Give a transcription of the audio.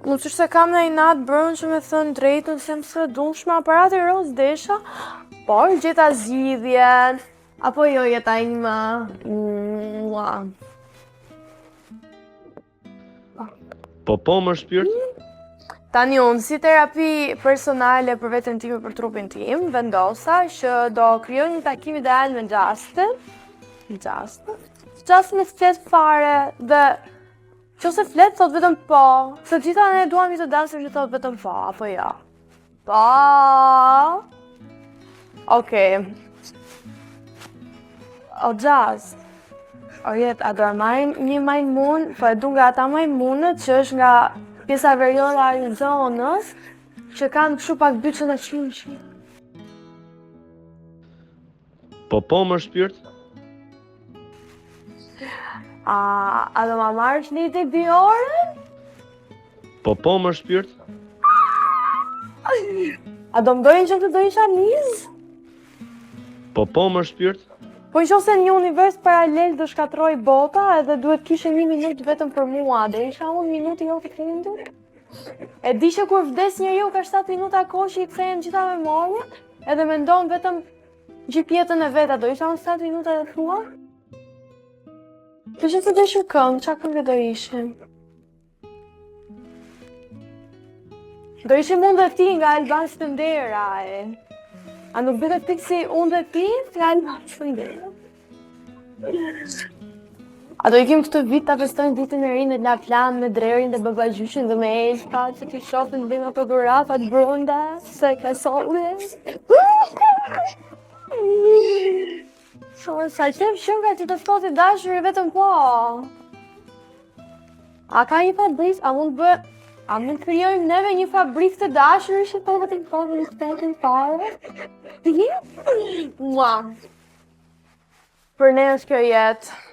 Nuk është se kam në i natë brënë që me thënë drejtën se më së dushma, aparat e roz desha, por gjeta zgjidhjen, apo jo jeta ime. Po më shpirt? Tani unë, si terapi personale për veten time, për trupin tim, vendosa që do krijoj një takim ideal me Justin. Justin me flet fare dhe nëse flet thot vetëm po, se gjitha ne duam një të dansër që thot vetëm po, apo jo. Po. Okej. O Just. O jet, a do marrim një majmun, po e du nga ata majmunët që është nga pjesa veriore e Arizonës, që kanë kështu pak byçën e qimshit. Po më shpirt? A do ma marrësh një tek Diore? Po më shpirt? A do më dojnë që të do isha njës? Po më shpirt? Po në qoftë se një univers paralel do shkatroj bota edhe duhet kishe 1 minutë vetëm për mua, dhe isha unë minuti jo të krindur? E di që kur vdes njeriu ka 7 minuta kohë që i kthehen gjitha memorjet, edhe mendon vetëm gjipjetën e veta, do isha unë 7 minuta e thua? Të që të deshu këmë, qa këmë do ishim? Do ishim unë dhe ti nga Alban Stendera, e. A nuk bëhet tik si unë dhe ti nga Alban Stendera? A do ikim këtë vit ta festojnë ditën e rinë në La Plan me Drerin dhe Babagjyshin dhe me Elka që t'i shofin dhe me fotografat brënda se ka solli. Sa qef shumë që të shkoti dashuri vetëm po. A ka një fabrik, a mund të krijojmë neve një fabrik të dashuri që po vetëm po në stetin fare? Mua. Për ne është kjo jetë.